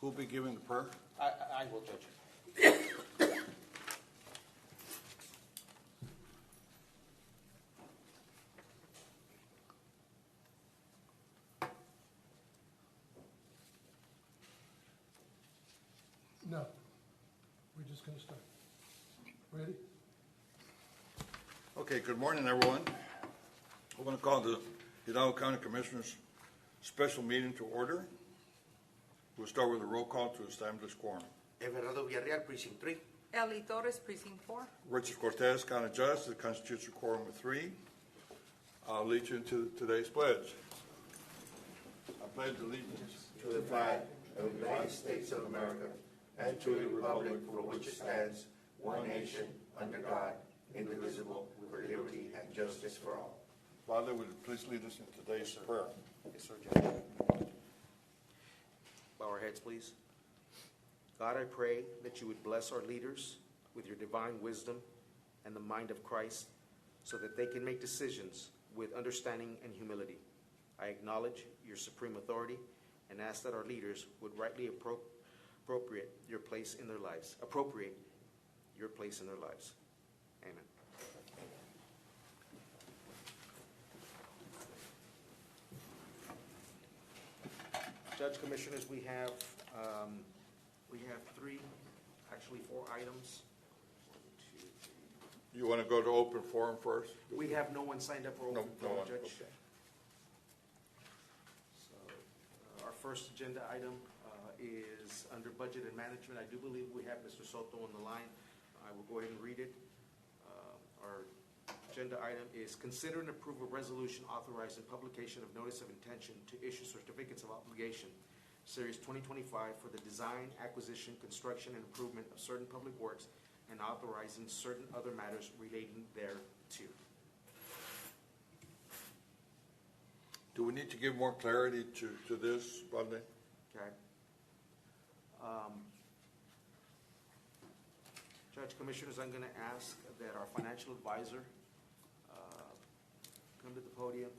Who'll be giving the prayer? I will, Judge. No, we're just going to start. Ready? Okay, good morning, everyone. I want to call the Hidalgo County Commissioners' special meeting to order. We'll start with a roll call to establish quorum. Everardo Villarreal, Precinct 3. Eli Torres, Precinct 4. Richard Cortez, County Judge, the constitutional quorum of 3. I'll lead you into today's pledge. I pledge allegiance To the flag of the United States of America and to the republic for which it stands, one nation, under God, indivisible, with liberty and justice for all. Father, would you please lead us in today's prayer? Yes, sir, Judge. Bow our heads, please. God, I pray that you would bless our leaders with your divine wisdom and the mind of Christ so that they can make decisions with understanding and humility. I acknowledge your supreme authority and ask that our leaders would rightly appropriate your place in their lives. Appropriate your place in their lives. Amen. Judge, Commissioners, we have 4 items. 1, 2, 3. You want to go to open forum first? We have no one signed up for open No forum, one. Judge. Okay. So our first agenda item is under budget and management. I do believe we have Mr. Soto on the line. I will go ahead and read it. Our agenda item is consider and approve a resolution authorizing publication of notice of intention to issue certificates of obligation, Series 2025, for the design, acquisition, construction, and improvement of certain public works and authorizing certain other matters relating thereto. Do we need to give more clarity to this, Valde? Okay. Judge, Commissioners, I'm going to ask that our financial advisor come to the podium.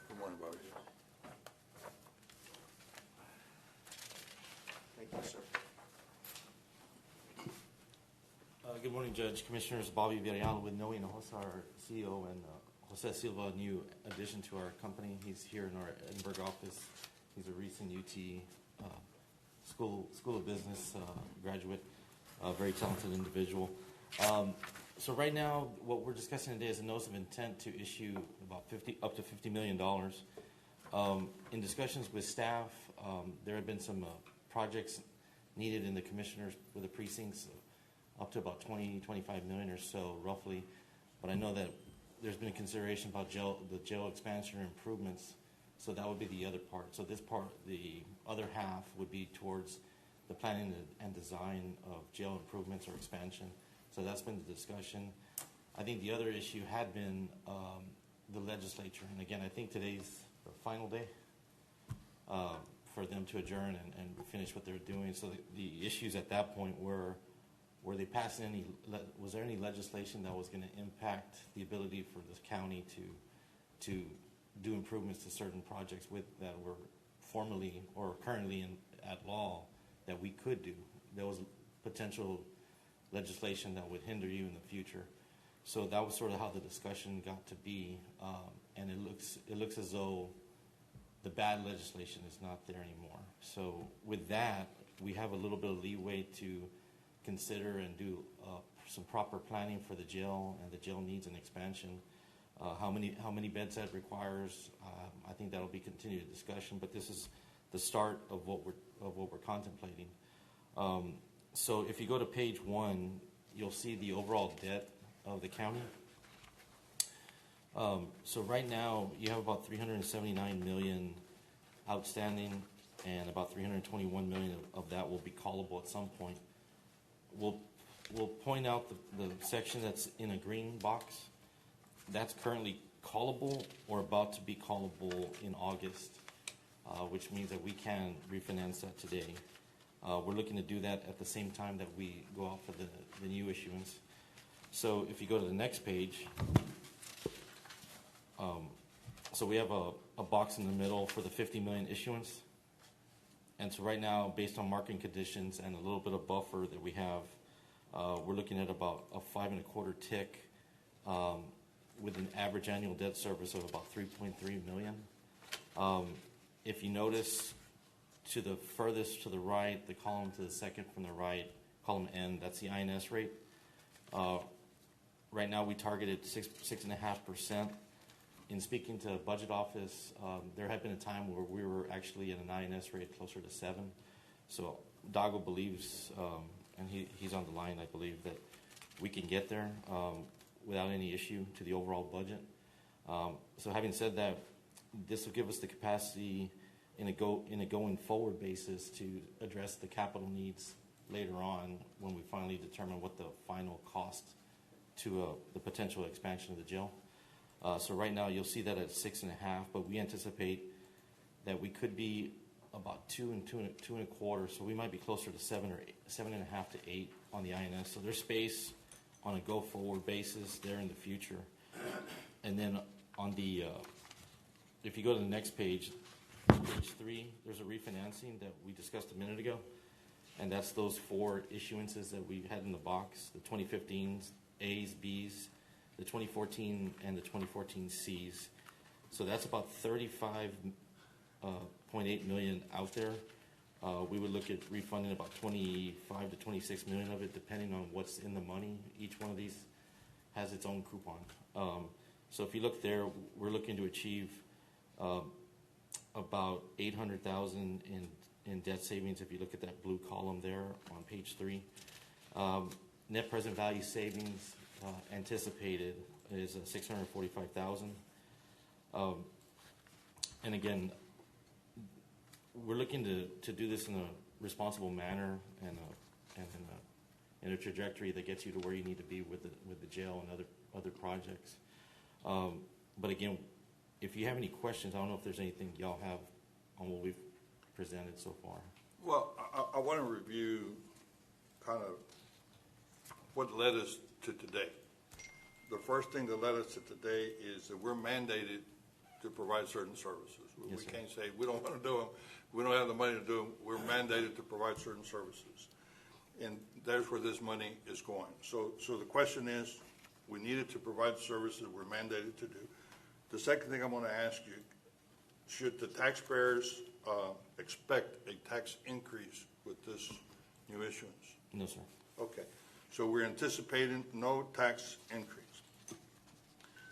Good morning, Bobby. Thank you, sir. Good morning, Judge, Commissioners. Bobby Villarreal with Noe Hinojosa, our CEO, and Jose Silva, a new addition to our company. He's here in our Edinburgh office. He's a recent UT School of Business graduate, a very talented individual. So right now, what we're discussing today is a notice of intent to issue about up to $50 million. In discussions with staff, there have been some projects needed in the commissioners with the precincts, up to about 25 million or so, roughly. But I know that there's been a consideration about the jail expansion or improvements, so that would be the other part. So this part, the other half, would be towards the planning and design of jail improvements or expansion. So that's been the discussion. I think the other issue had been the legislature. And again, I think today's the final day for them to adjourn and finish what they're doing. So the issues at that point were they passing was there any legislation that was going to impact the ability for this county to do improvements to certain projects that were formally or currently at law that we could do? There was potential legislation that would hinder you in the future. So that was sort of how the discussion got to be, and it looks as though the bad legislation is not there anymore. So with that, we have a little bit of leeway to consider and do some proper planning for the jail and the jail needs and expansion. How many beds that requires, I think that'll be continued discussion. But this is the start of what we're contemplating. So if you go to page 1, you'll see the overall debt of the county. So right now you have about $379 million outstanding, and about $321 million of that will be callable at some point. We'll point out the section that's in a green box. That's currently callable or about to be callable in August, which means that we can refinance that today. We're looking to do that at the same time that we go out for the new issuance. So if you go to the next page, so we have a box in the middle for the 50 million issuance. And so right now, based on market conditions and a little bit of buffer that we have, we're looking at about a 5.25 tick with an average annual debt service of about 3.3 million. If you notice, to the furthest to the right, the column to the second from the right, column N, that's the INS rate. Right now, we targeted 6.5%. In speaking to budget office, there had been a time where we were actually at an INS rate closer to 7. So Dago believes, and he's on the line, I believe, that we can get there without any issue to the overall budget. So having said that, this will give us the capacity in a going forward basis to address the capital needs later on when we finally determine what the final cost to the potential expansion of the jail. So right now you'll see that at 6.5, but we anticipate that we could be about 2 and 2.25. So we might be closer to 7 or 7.5 to 8 on the INS. So there's space on a go forward basis there in the future. And then on the, if you go to the next page, page 3, there's a refinancing that we discussed a minute ago. And that's those 4 issuances that we had in the box, the 2015s, A's, B's, the 2014 and the 2014 C's. So that's about 35.8 million out there. We would look at refunding about 25 to 26 million of it, depending on what's in the money. Each one of these has its own coupon. So if you look there, we're looking to achieve about 800,000 in debt savings. If you look at that blue column there on page 3, net present value savings anticipated is 645,000. And again, we're looking to do this in a responsible manner and in a trajectory that gets you to where you need to be with the jail and other projects. But again, if you have any questions, I don't know if there's anything y'all have on what we've presented so far. Well, I want to review kind of what led us to today. The first thing that led us to today is that we're mandated to provide certain services. Yes, we sir. can't say we don't want to do them, we don't have the money to do them. We're mandated to provide certain services. And that's where this money is going. So the question is, we needed to provide services we're mandated to do. The second thing I want to ask you, should the taxpayers expect a tax increase with this new issuance? No, sir. Okay, so we're anticipating no tax increase.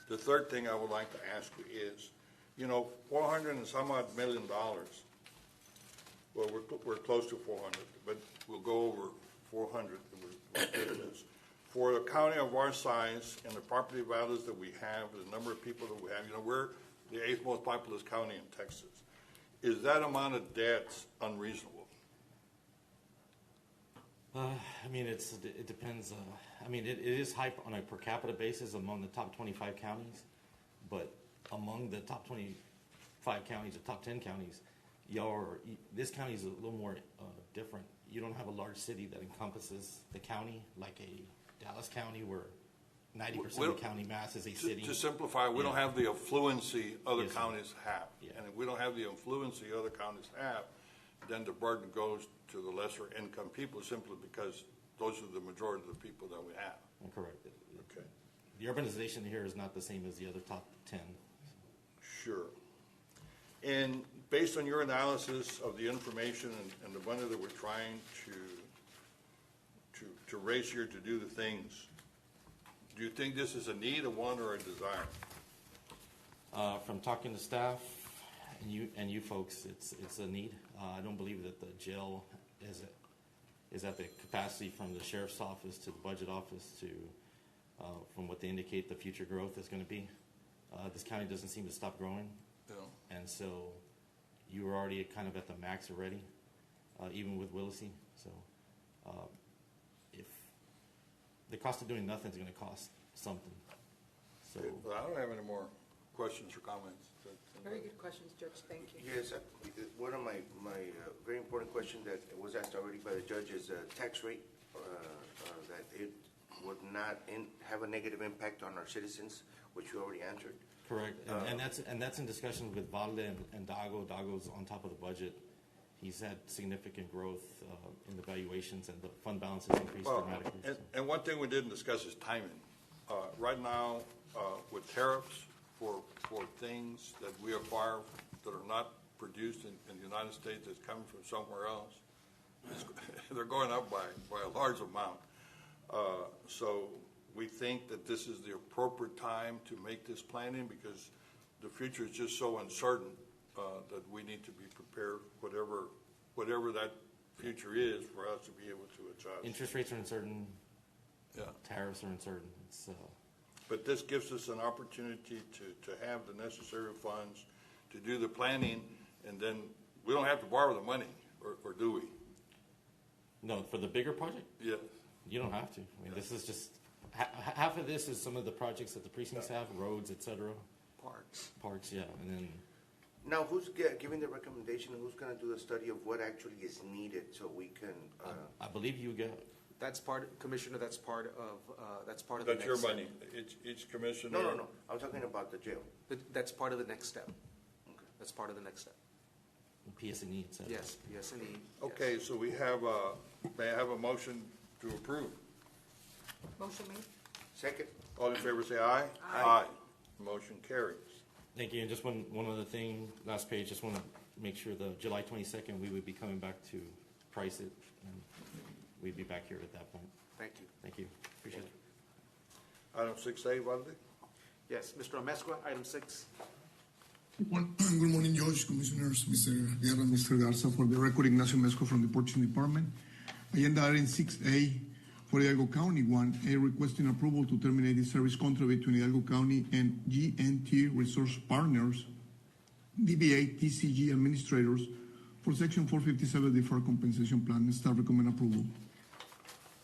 The third thing I would like to ask you is, you know, $400 and some odd million. Well, we're close to 400, but we'll go over 400. For a county of our size and the property values that we have, the number of people that we have, you know, we're the 8th most populous county in Texas. Is that amount of debt unreasonable? I mean, it depends. I mean, it is high on a per capita basis among the top 25 counties, but among the top 25 counties, the top 10 counties, this county is a little more different. You don't have a large city that encompasses the county like a Dallas County where 90% of the county mass is a city. To simplify, we don't have the affluency other Yes, sir. counties have. Yeah. And if we don't have the affluency other counties have, then the burden goes to the lesser income people simply because those are the majority of the people that we have. Correct. Okay. The urbanization here is not the same as the other top 10. Sure. And based on your analysis of the information and the money that we're trying to raise here to do the things, do you think this is a need, a want, or a desire? From talking to staff and you folks, it's a need. I don't believe that the jail is at the capacity from the sheriff's office to the budget office to from what they indicate the future growth is going to be. This county doesn't seem to stop growing, and so you were already kind of at the max already, even with Willacy. So if the cost of doing nothing is going to cost something. So Well, I don't have any more questions or comments. Very good questions, Judge, thank you. Yes, one of my very important questions question that was asked already by the judge is tax rate, that it would not have a negative impact on our citizens, which you already answered. Correct, and that's in discussion with Valde and Dago. Dago's on top of the budget. He's had significant growth in the valuations, and the fund balance has increased dramatically. And one thing we didn't discuss is timing. Right now, with tariffs for things that we acquire that are not produced in the United States, that's coming from somewhere else, they're going up by a large amount. So we think that this is the appropriate time to make this planning, because the future is just so uncertain that we need to be prepared, whatever that future is, for us to be able to adjust. Interest rates are uncertain. Yeah. Tariffs are uncertain. But this gives us an opportunity to have the necessary funds to do the planning, and then we don't have to borrow the money, or do we? No, for the bigger project, Yeah. you don't have to. I mean, this is just half of this is some of the projects that the precincts have, roads, etc. Parks, yeah, and then. Now, who's giving the recommendation? Who's going to do the study of what actually is needed so we can? I believe you get. That's Commissioner, that's part of the That's next your step. money. Each commissioner. No. I'm talking about the jail. That's part of the next step. That's part of the next step. PS&E, etc. Yes, PSNE. yes. Okay, so we have may I have a motion to approve? Motion made. Second. All in favor say aye. Aye. Motion carries. Thank you. And just one other thing, last page, just want to make sure the July 22nd, we would be coming back to price it, and we'd be back here at that point. Thank you. Thank you. Appreciate it. Item 6A, Valde? Yes, Mr. Amezcua, item 6. Good morning, Judge, Commissioners, Mr. Guerra, Mr. Garza. For the record, Ignacio Mesco from the Purchasing Department. Agenda item 6A for Hidalgo County. 1A, requesting approval to terminate the service contract between Hidalgo County and GNT Resource Partners, DBA TCG Administrators, for Section 457 Deferred Compensation Plan. Staff recommend approval.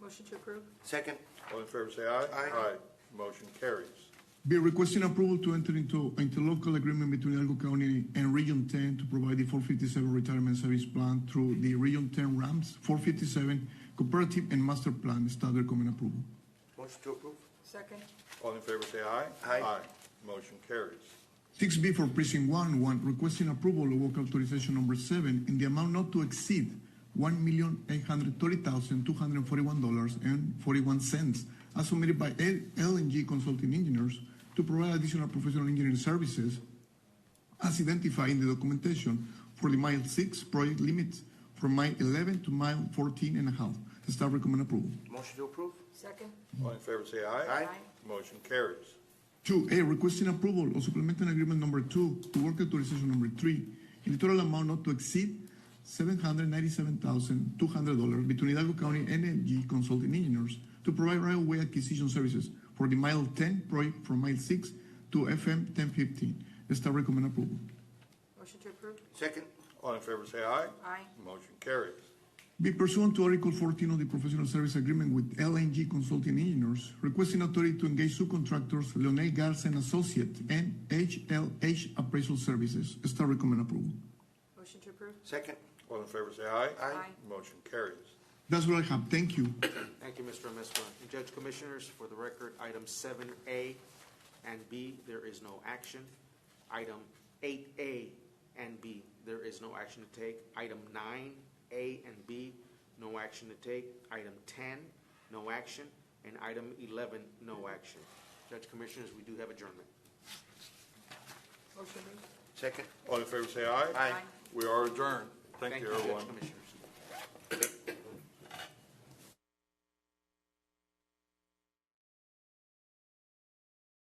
Motion to approve. Second. All in favor say aye. Aye. Motion carries. Be requesting approval to enter into interlocal agreement between Hidalgo County and Region 10 to provide the 457 retirement service plan through the Region 10 RAMS 457 cooperative and master plan. Staff recommend approval. Motion to approve. Second. All in favor say aye. Aye. Motion carries. 6B for Precinct 1, requesting approval of work authorization number 7 in the amount not to exceed $1,830,241.41 as submitted by L&G Consulting Engineers to provide additional professional engineering services as identified in the documentation for the Mile 6 project limits from Mile 11 to Mile 14 and a half. The staff recommend approval. Motion to approve. Second. All in favor say aye. Aye. Motion carries. 2A, requesting approval of supplemental agreement number 2 to work authorization number 3 in the total amount not to exceed $797,200 between Hidalgo County and L&G Consulting Engineers to provide right-of-way acquisition services for the Mile 10 project from Mile 6 to FM 1015. The staff recommend approval. Motion to approve. Second. All in favor say aye. Aye. Motion carries. Be pursuant to Article 14 of the Professional Service Agreement with L&G Consulting Engineers, requesting authority to engage subcontractors Leonel Garza and Associate and HLH Appraisal Services. Staff recommend approval. Motion to approve. Second. All in favor say aye. Aye. Motion carries. That's what I have. Thank you. Thank you, Mr. Amezcua. And Judge Commissioners, for the record, item 7A and B, there is no action. Item 8A and B, there is no action to take. Item 9A and B, no action to take. Item 10, no action. And item 11, no action. Judge Commissioners, we do have adjournment. Motion made. Second. All in favor say aye. Aye. We are adjourned. Thank you, Judge everyone. Commissioners.